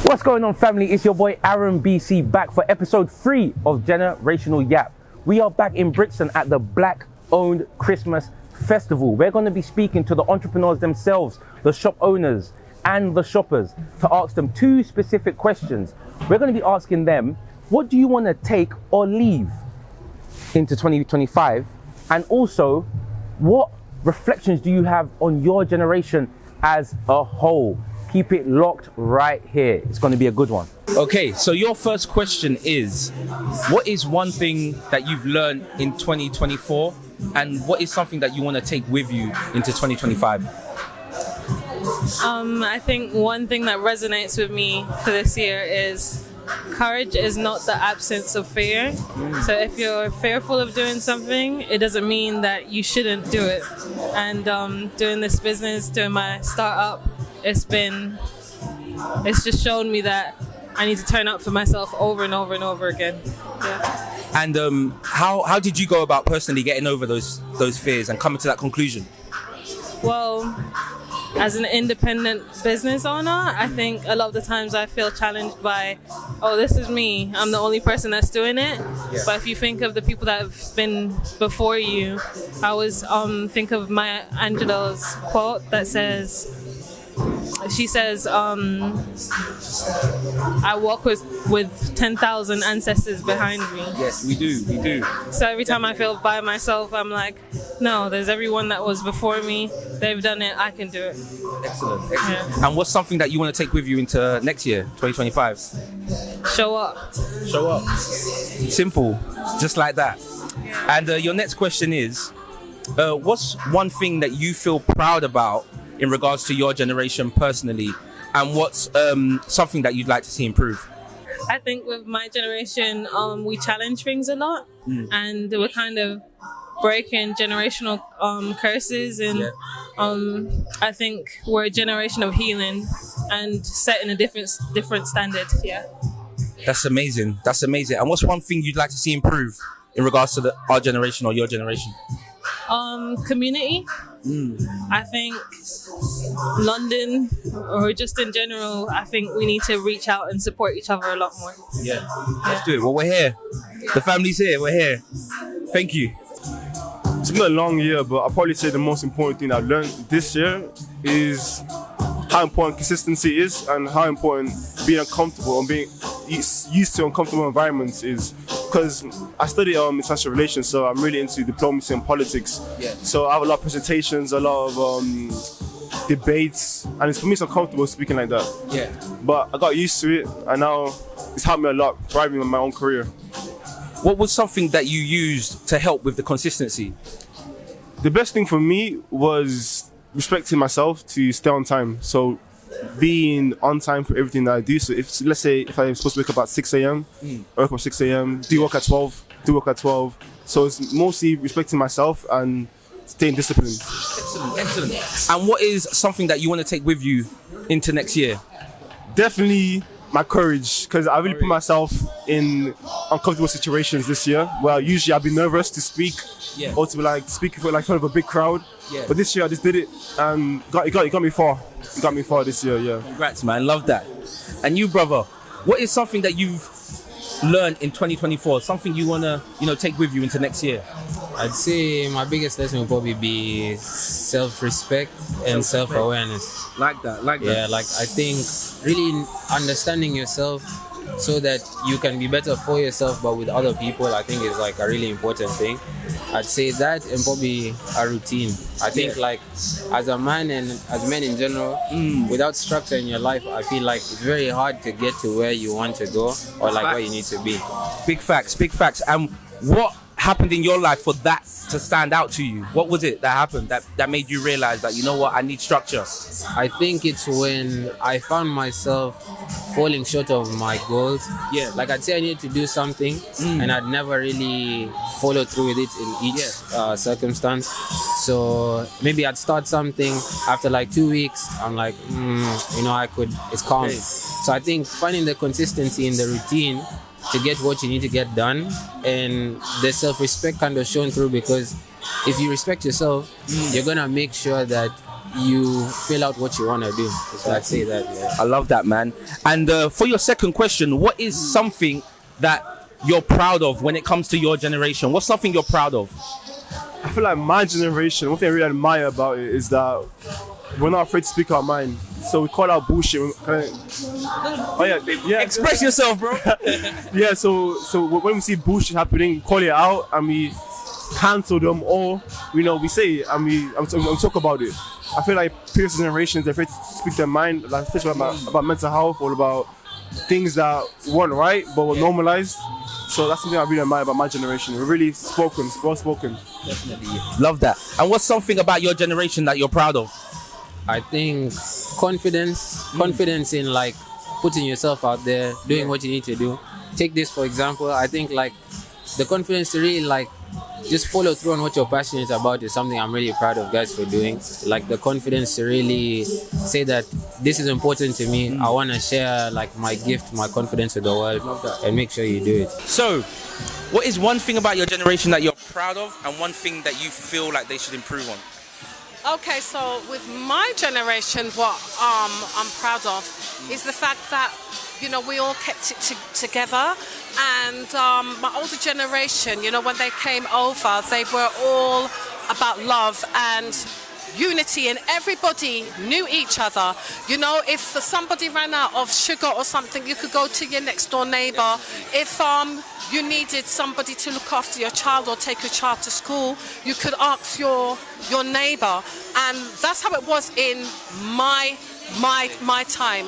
What's going on, family? It's your boy Aron BK back for episode 3 of Generational Yap. We are back in Brixton at the Black Owned Christmas Festival. We're going to be speaking to the entrepreneurs themselves, the shop owners and the shoppers, to ask them 2 specific questions. We're going to be asking them, what do you want to take or leave into 2025? And also, what reflections do you have on your generation as a whole? Keep it locked right here. It's going to be a good one. Okay, so your first question is, what is one thing that you've learned in 2024, and what is something that you want to take with you into 2025? I think one thing that resonates with me for this year is courage is not the absence of fear. So if you're fearful of doing something, it doesn't mean that you shouldn't do it. And doing this business, doing my startup, it's just shown me that I need to turn up for myself over and over and over again. Yeah. And how did you go about personally getting over those fears and coming to that conclusion? Well, as an independent business owner, I think a lot of the times I feel challenged by, oh, this is me. I'm the only person that's doing it. Yeah. But if you think of the people that have been before you, I always think of Maya Angelou's quote that says, I walk with 10,000 ancestors behind me. Yes, we do. So every time I feel by myself, I'm like, no, there's everyone that was before me. They've done it, I can do it. Excellent. Yeah. And what's something that you want to take with you into next year, 2025? Show up. Simple, just like that. Yeah. And your next question is, what's one thing that you feel proud about in regards to your generation personally, and what's something that you'd like to see improve? I think with my generation, we challenge things a lot, and we're kind of breaking generational curses, and I think we're a generation of healing and setting a different standard. Yeah. That's amazing. And what's one thing you'd like to see improve in regards to our generation or your generation? Community. I think London, or just in general, I think we need to reach out and support each other a lot more. Yeah. Let's do it. Well, we're here. The family's here. We're here. Thank you. It's been a long year, but I'll probably say the most important thing I've learned this year is how important consistency is, and how important being uncomfortable and being used to uncomfortable environments is. Because I study international relations, so I'm really into diplomacy and politics. Yeah. So I have a lot of presentations, a lot of debates, and for me it's uncomfortable speaking like that. Yeah. But I got used to it, and now it's helped me a lot thriving in my own career. What was something that you used to help with the consistency? The best thing for me was respecting myself to stay on time. So being on time for everything that I do. So let's say if I'm supposed to wake up at 6 a.m, I wake up 6 a.m, do work at 12. So it's mostly respecting myself and staying disciplined. Excellent. And what is something that you want to take with you into next year? Definitely my courage, because I really put myself in uncomfortable situations this year where usually I'd be nervous to speak, or to speak in front of a big crowd. Yeah. But this year I just did it, and it got me far. It got me far this year. Yeah. Congrats, man. Love that. And you, brother, what is something that you've learned in 2024? Something you wanna, take with you into next year? I'd say my biggest lesson would probably be self-respect and self-awareness. Like that. Yeah, I think really understanding yourself so that you can be better for yourself, but with other people, I think is a really important thing. I'd say that, and probably a routine. I think as a man and as men in general, without structure in your life, I feel like it's very hard to get to where you want to go, or where you need to be. Big facts. And what happened in your life for that to stand out to you? What was it that happened that made you realize that, I need structure? I think it's when I found myself falling short of my goals. Yeah. I'd say I needed to do something, and I'd never really followed through with it in each circumstance. So maybe I'd start something, after 2 weeks, I'm like, it's calm. Okay. So I think finding the consistency in the routine to get what you need to get done, and the self-respect kind of shown through, because if you respect yourself, you're gonna make sure that you fill out what you want to do. So I'd say that, yeah. I love that, man. And for your second question, what is something that you're proud of when it comes to your generation? What's something you're proud of? I feel like my generation, one thing I really admire about it is that we're not afraid to speak our mind. So we call out bullshit. Yeah. Express yourself, bro. Yeah, so when we see bullshit happening, we call it out and we cancel them, or we say it and we talk about it. I feel like previous generations, they're afraid to speak their mind, like especially about mental health or about things that weren't right but were normalized. So that's something I really admire about my generation. We're really well spoken. Definitely. Love that. And what's something about your generation that you're proud of? I think confidence in like putting yourself out there, doing what you need to do. Take this for example. I think like the confidence to really like just follow through on what you're passionate about is something I'm really proud of guys for doing. Like the confidence to really say that this is important to me. I want to share like my gift, my confidence with the world, and make sure you do it. So, what is one thing about your generation that you're proud of, and one thing that you feel like they should improve on? Okay, so with my generation, what I'm proud of is the fact that we all kept it together, and my older generation, when they came over, they were all about love and unity, and everybody knew each other. If somebody ran out of sugar or something, you could go to your next door neighbor. If you needed somebody to look after your child or take your child to school, you could ask your neighbor, and that's how it was in my time,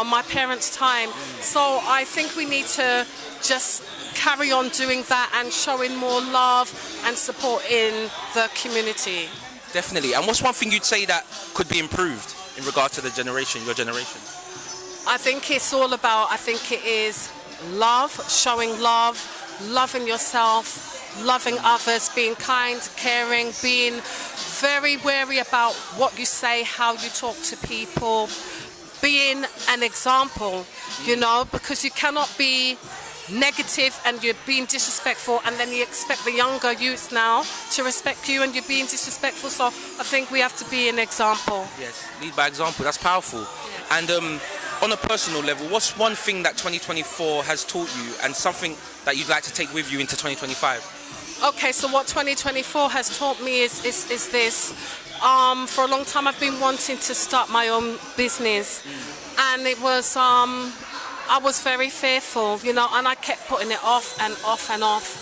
my parents' time. So I think we need to just carry on doing that and showing more love and support in the community. Definitely. And what's one thing you'd say that could be improved in regard to your generation? I think it is love, showing love, loving yourself, loving others, being kind, caring, being very wary about what you say, how you talk to people, being an example, because you cannot be negative and you're being disrespectful, and then you expect the younger youth now to respect you and you're being disrespectful. So I think we have to be an example. Yes, lead by example. That's powerful. Yes. And on a personal level, what's one thing that 2024 has taught you and something that you'd like to take with you into 2025? Okay, so what 2024 has taught me is this. For a long time I've been wanting to start my own business, and it was I was very fearful, and I kept putting it off and off and off.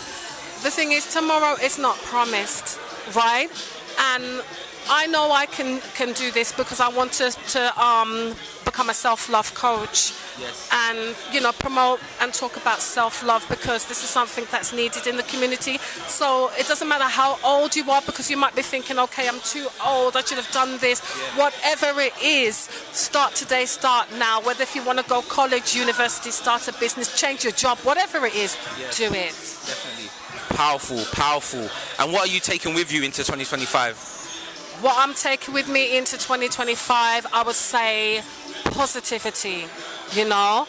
The thing is, tomorrow is not promised, right? And I know I can do this because I want to become a self-love coach. Yes. And promote and talk about self-love, because this is something that's needed in the community. So it doesn't matter how old you are, because you might be thinking, okay, I'm too old, I should have done this. Yeah. Whatever it is, start today, start now. Whether if you want to go college, university, start a business, change your job, whatever it is, do it. Definitely. Powerful. And what are you taking with you into 2025? What I'm taking with me into 2025, I would say positivity, to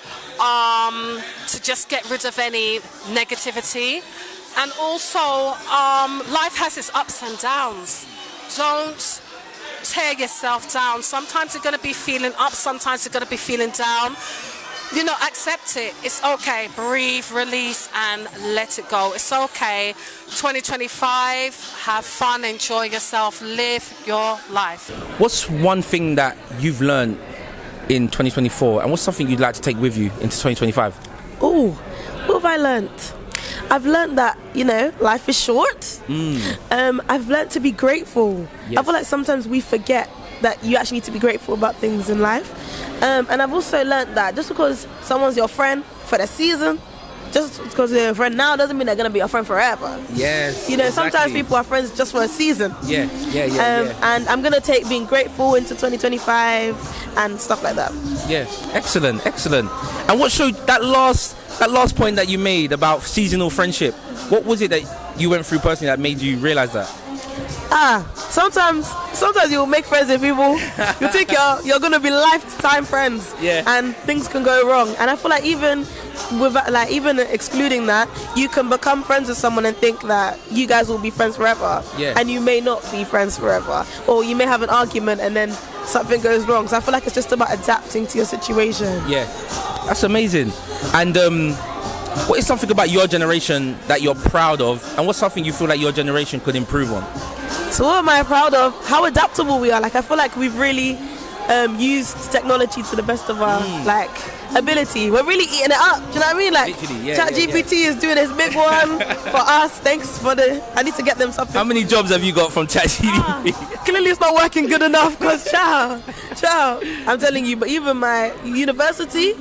just get rid of any negativity. And also, life has its ups and downs. Don't tear yourself down. Sometimes you're going to be feeling up, sometimes you're going to be feeling down. Accept it. It's okay. Breathe, release, and let it go. It's okay. 2025, have fun, enjoy yourself, live your life. What's one thing that you've learned in 2024, and what's something you'd like to take with you into 2025? Oh, what have I learnt? I've learnt that, life is short. I've learnt to be grateful. Yes. I feel like sometimes we forget that you actually need to be grateful about things in life. And I've also learnt that just because someone's your friend for the season, just because they're your friend now doesn't mean they're going to be your friend forever. Yes. Exactly. Sometimes people are friends just for a season. Yeah. And I'm going to take being grateful into 2025 and stuff like that. Yeah, excellent. And what showed that last point that you made about seasonal friendship? What was it that you went through personally that made you realize that? sometimes you'll make friends with people. You think you're gonna be lifetime friends, and things can go wrong. And I feel like even excluding that, you can become friends with someone and think that you guys will be friends forever, and you may not be friends forever, or you may have an argument and then something goes wrong. So I feel like it's just about adapting to your situation. Yeah, that's amazing. And what is something about your generation that you're proud of, and what's something you feel like your generation could improve on? So what am I proud of? How adaptable we are. Like, I feel like we've really used technology to the best of our ability. We're really eating it up. Do you know what I mean? Like, ChatGPT is doing this big one for us. Thanks for I need to get them something. How many jobs have you got from ChatGPT? Clearly it's not working good enough, because ciao. I'm telling you, but even my university,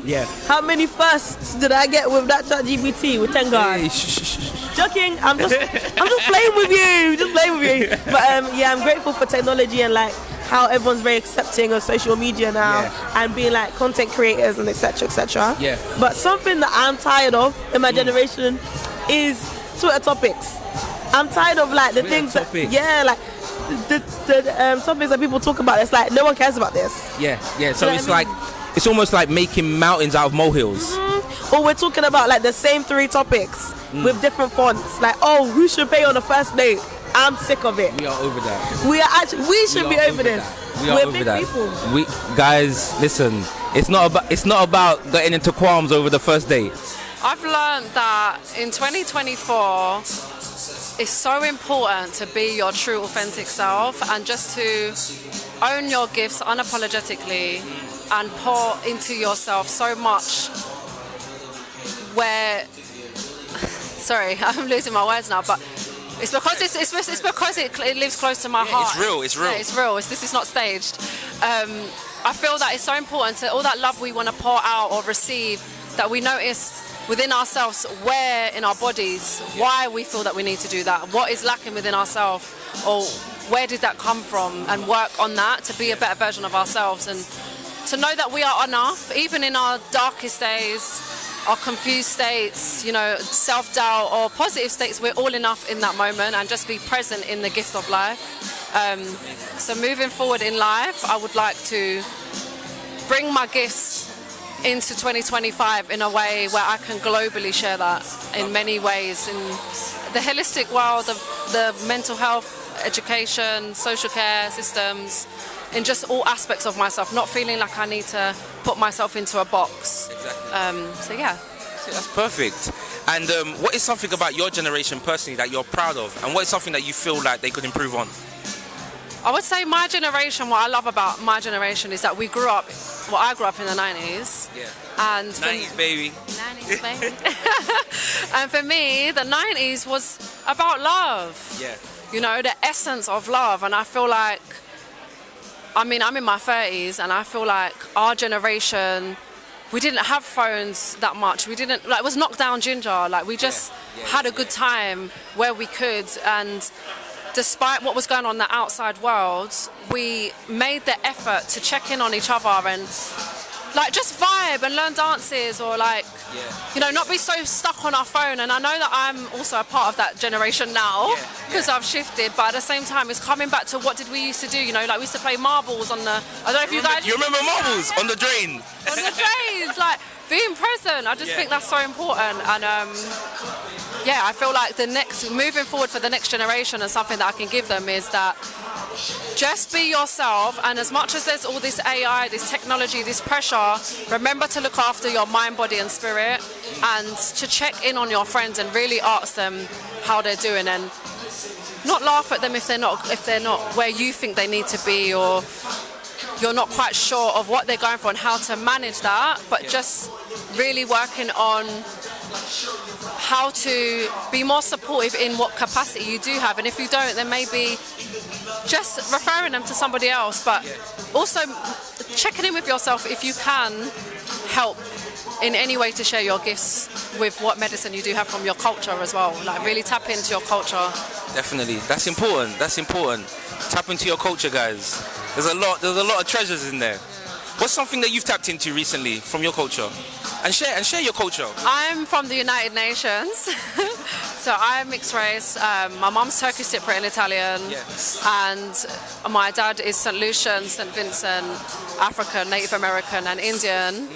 how many firsts did I get with that ChatGPT with 10 guys? Joking, I'm just playing with you, But I'm grateful for technology and like how everyone's very accepting of social media now, and being like content creators and etc. But something that I'm tired of in my generation is Twitter topics. I'm tired of like the things that, like the topics that people talk about. It's like no one cares about this. So it's like it's almost like making mountains out of molehills. Or we're talking about like the same 3 topics with different fonts. Like, oh, who should pay on the first date? I'm sick of it. We are over that. We should be over this. We're over that. People. We guys, listen. It's not about getting into qualms over the first date. I've learned that in 2024, it's so important to be your true, authentic self, and just to own your gifts unapologetically and pour into yourself so much. Sorry, I'm losing my words now, but it's because it lives close to my heart. It's real. It's real. This is not staged. I feel that it's so important to all that love we want to pour out or receive, that we notice within ourselves where in our bodies, why we feel that we need to do that, what is lacking within ourselves, or where did that come from, and work on that to be a better version of ourselves, and to know that we are enough, even in our darkest days, our confused states, self-doubt or positive states. We're all enough in that moment, and just be present in the gift of life. So moving forward in life, I would like to bring my gifts into 2025 in a way where I can globally share that in many ways, in the holistic world of the mental health, education, social care systems, in just all aspects of myself, not feeling like I need to put myself into a box. Exactly. That's perfect. And what is something about your generation personally that you're proud of, and what is something that you feel like they could improve on? I would say my generation, what I love about my generation is that I grew up in the 90s. And 90s baby. 90s baby. And for me, the 90s was about love. The essence of love. And I feel like, I'm in my 30s, and I feel like our generation, we didn't have phones that much. We didn't, it was knockdown ginger. We just had a good time where we could. And despite what was going on in the outside world, we made the effort to check in on each other and just vibe and learn dances, or not be so stuck on our phone. And I know that I'm also a part of that generation now, because I've shifted, but at the same time it's coming back to what did we used to do, we used to play marbles on the, I don't know if you guys... You remember marbles on the drain? On the drains, being present. I just think that's so important. And I feel like moving forward for the next generation, and something that I can give them is that just be yourself, and as much as there's all this AI, this technology, this pressure, remember to look after your mind, body and spirit, and to check in on your friends and really ask them how they're doing, and not laugh at them if they're not where you think they need to be, or you're not quite sure of what they're going for and how to manage that, but just really working on how to be more supportive in what capacity you do have. And if you don't, then maybe just referring them to somebody else, but also checking in with yourself if you can help in any way to share your gifts with what medicine you do have from your culture as well. Really tap into your culture. Definitely. That's important. Tap into your culture, guys. There's a lot of treasures in there. What's something that you've tapped into recently from your culture? And share your culture. I'm from the United Nations. So I'm mixed race. My mum's Turkish, Cypriot and Italian. Yes. And my dad is St. Lucian, St. Vincent, African, Native American and Indian.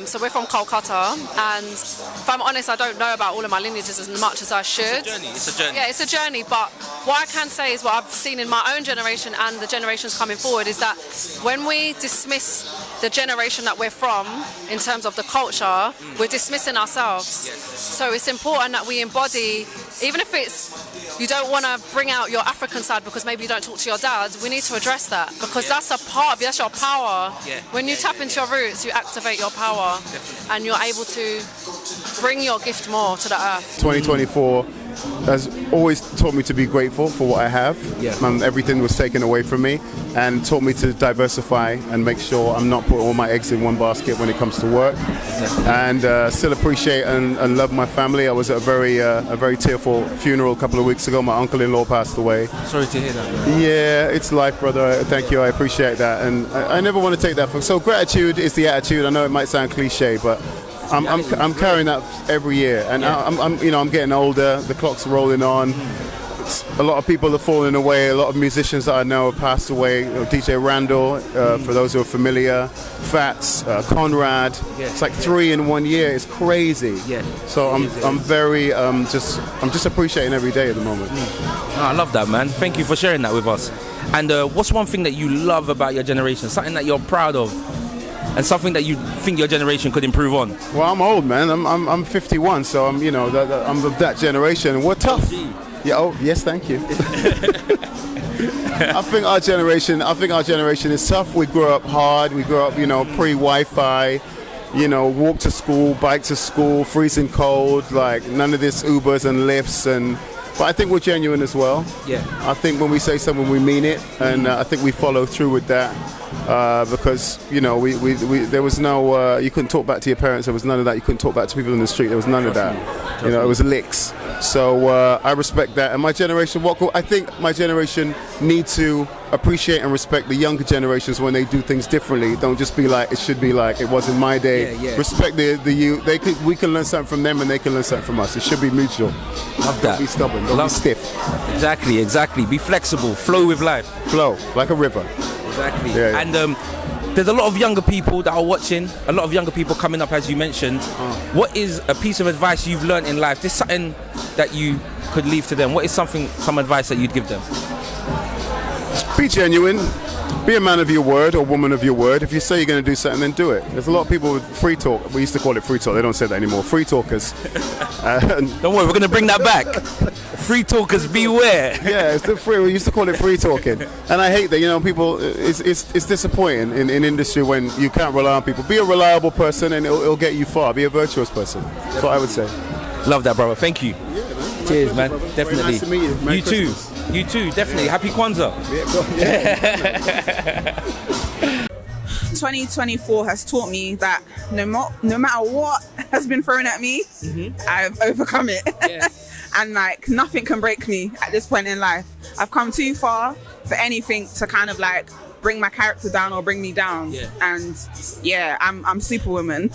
So we're from Kolkata. And if I'm honest, I don't know about all of my lineages as much as I should. It's a journey. Yeah, it's a journey. But what I can say is what I've seen in my own generation and the generations coming forward is that when we dismiss the generation that we're from in terms of the culture, we're dismissing ourselves. Yes. So it's important that we embody, even if it's you don't want to bring out your African side because maybe you don't talk to your dad, we need to address that because that's a part of you, that's your power. Yeah. When you tap into your roots, you activate your power and you're able to bring your gift more to the earth. 2024 has always taught me to be grateful for what I have. Everything was taken away from me and taught me to diversify and make sure I'm not putting all my eggs in one basket when it comes to work. And still appreciate and love my family. I was at a very tearful funeral a couple of weeks ago. My uncle-in-law passed away. Sorry to hear that, man. Yeah, it's life, brother. Thank you. I appreciate that. And I never want to take that for. So gratitude is the attitude. I know it might sound cliche, but I'm carrying that every year, and I'm getting older. The clock's rolling on. A lot of people are falling away. A lot of musicians that I know have passed away. DJ Randall, for those who are familiar, Fats, Conrad. It's like 3 in 1 year. It's crazy. Yeah. So I'm very I'm just appreciating every day at the moment. I love that, man. Thank you for sharing that with us. And what's one thing that you love about your generation? Something that you're proud of? And something that you think your generation could improve on? Well, I'm old, man. I'm 51, so I'm I'm of that generation, and we're tough. Yeah. Oh, yes, thank you. I think our generation is tough. We grew up hard. We grew up, pre-Wi-Fi. Walk to school, bike to school, freezing cold. Like none of this Ubers and Lyfts But I think we're genuine as well. Yeah. I think when we say something, we mean it, and I think we follow through with that. Because there was no you couldn't talk back to your parents. There was none of that. You couldn't talk back to people in the street. There was none of that. It was licks. So I respect that. And my generation, I think my generation need to appreciate and respect the younger generations when they do things differently. Don't just be like it should be like it was in my day. Yeah. Respect the youth. We can learn something from them, and they can learn something from us. It should be mutual. Love that. Don't be stubborn. Don't be stiff. Exactly. Be flexible. Flow with life. Flow like a river. Exactly. Yeah. And there's a lot of younger people that are watching, a lot of younger people coming up, as you mentioned. What is a piece of advice you've learned in life? This is something that you could leave to them. What is some advice that you'd give them? Be genuine. Be a man of your word or woman of your word. If you say you're going to do something, then do it. There's a lot of people with free talk. We used to call it free talk. They don't say that anymore. Free talkers. Don't worry, we're going to bring that back. Free talkers, beware. Yeah, it's the free. We used to call it free talking, and I hate that. People. It's disappointing in industry when you can't rely on people. Be a reliable person, and it'll get you far. Be a virtuous person. That's what I would say. Love that, brother. Thank you. Yeah, cheers, man. brother. Definitely. Very nice to meet you. Merry You too. Christmas. You too. Definitely. Happy Kwanzaa. Yeah. 2024 has taught me that no matter what has been thrown at me, I've overcome it. Yeah. And nothing can break me at this point in life. I've come too far for anything to kind of bring my character down or bring me down. Yeah. And I'm Superwoman.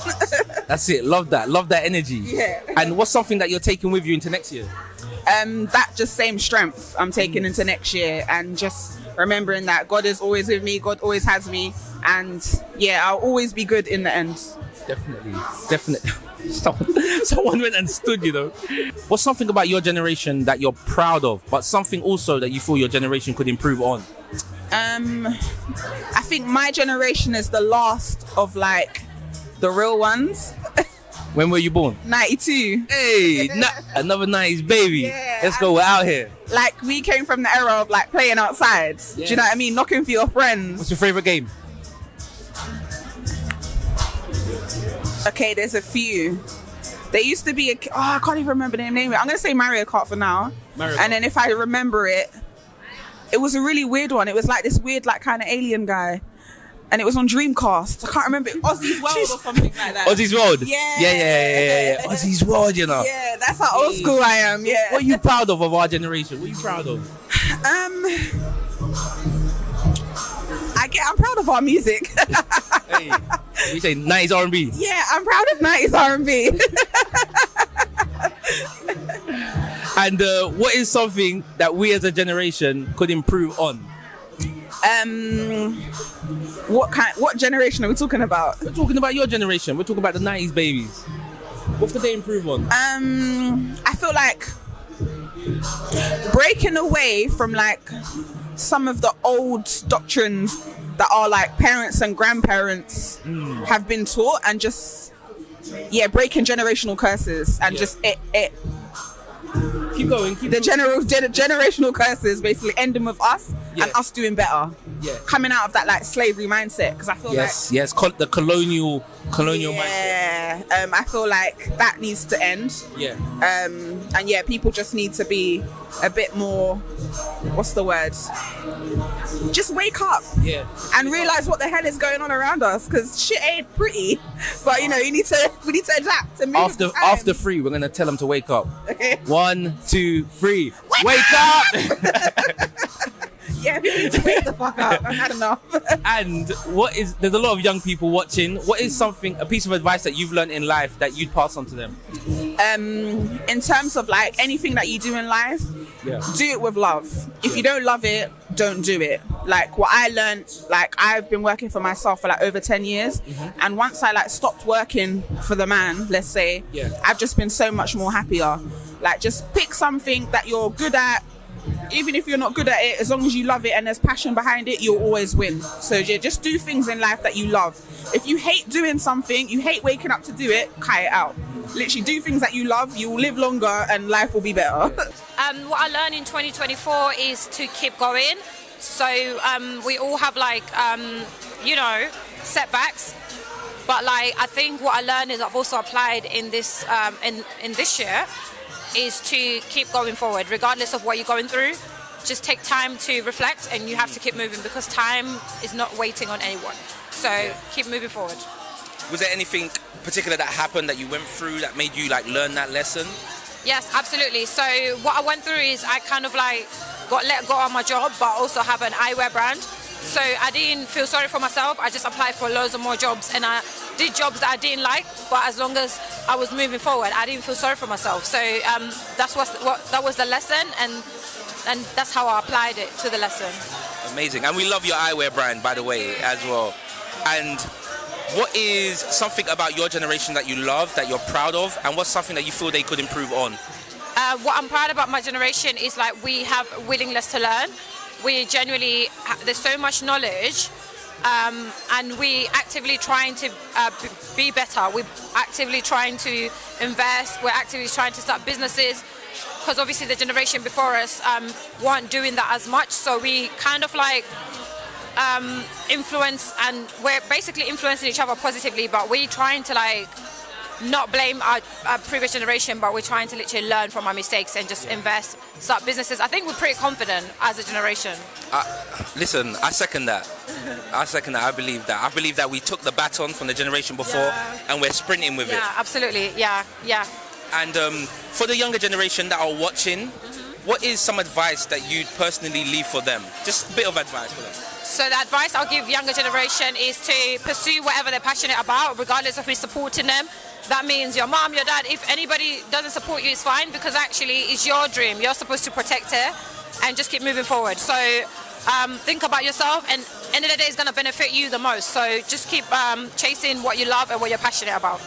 That's it. Love that. Love that energy. Yeah. And what's something that you're taking with you into next year? That just same strength I'm taking into next year, and just remembering that God is always with me, God always has me, and I'll always be good in the end. Definitely. Someone went and stood, What's something about your generation that you're proud of, but something also that you feel your generation could improve on? I think my generation is the last of the real ones. When were you born? 92. Hey, another 90s baby. Yeah, Let's go, we're out here. We came from the era of playing outside. Yeah. Do you know what I mean? Knocking for your friends. What's your favorite game? Okay, there's a few. There used to be I can't even remember the name. I'm gonna say Mario Kart for now. And then if I remember it was a really weird one. It was this weird kind of alien guy. And it was on Dreamcast. I can't remember. Ozzy's World or something like that. Ozzy's World? Yeah. Yeah. Ozzy's World, Yeah, that's how old school I am, yeah. What are you proud of our generation? What are you proud of? I'm proud of our music. Hey, you say 90s R&B? Yeah, I'm proud of 90s R&B. And what is something that we as a generation could improve on? What generation are we talking about? We're talking about your generation. We're talking about the 90s babies. What could they improve on? I feel like breaking away from like some of the old doctrines that our like parents and grandparents have been taught, and just breaking generational curses and just Keep going. Generational curses, basically ending with us Yeah. and us doing better. Yeah. Coming out of that like slavery mindset, because I feel the colonial mindset. I feel like that needs to end. Yeah. And people just need to be a bit more, what's the word? Just wake up. Yeah. And realize what the hell is going on around us, because shit ain't pretty. But we need to adapt and move with the time. After 3, we're gonna tell them to wake up. 1, 2, 3. Wake up! Yeah, we need to wake the fuck up. I've had enough. And there's a lot of young people watching. What is a piece of advice that you've learned in life that you'd pass on to them? In terms of like anything that you do in life, do it with love. If you don't love it, don't do it. Like what I learned, like I've been working for myself for like over 10 years. And once I like stopped working for the man, let's say, I've just been so much more happier. Like just pick something that you're good at. Even if you're not good at it, as long as you love it and there's passion behind it, you'll always win. So just do things in life that you love. If you hate doing something, you hate waking up to do it, cut it out. Literally do things that you love, you will live longer and life will be better. What I learned in 2024 is to keep going. So we all have like, setbacks. But like, I think what I learned is I've also applied in this in this year is to keep going forward, regardless of what you're going through. Just take time to reflect, and you have to keep moving because time is not waiting on anyone. So keep moving forward. Was there anything particular that happened that you went through that made you like learn that lesson? Yes, absolutely. So what I went through is I kind of like got let go of my job, but also have an eyewear brand. So I didn't feel sorry for myself. I just applied for loads of more jobs, and I did jobs that I didn't like. But as long as I was moving forward, I didn't feel sorry for myself. So that was the lesson, and that's how I applied it to the lesson. Amazing. And we love your eyewear brand, by the way, as well. And what is something about your generation that you love, that you're proud of, and what's something that you feel they could improve on? What I'm proud about my generation is like we have willingness to learn. We genuinely, there's so much knowledge, and we actively trying to be better. We're actively trying to invest. We're actively trying to start businesses, because obviously the generation before us weren't doing that as much. So we kind of like influence, and we're basically influencing each other positively, but we're trying to like not blame our previous generation, but we're trying to literally learn from our mistakes and just invest, start businesses. I think we're pretty confident as a generation. Listen, I second that. I believe that. I believe that we took the baton from the generation before and we're sprinting with it. Yeah, absolutely. Yeah. And for the younger generation that are watching, what is some advice that you'd personally leave for them? Just a bit of advice for them. So the advice I'll give younger generation is to pursue whatever they're passionate about, regardless of who's supporting them. That means your mom, your dad. If anybody doesn't support you, it's fine, because actually it's your dream. You're supposed to protect it and just keep moving forward. So think about yourself, and end of the day is going to benefit you the most. So just keep chasing what you love and what you're passionate about.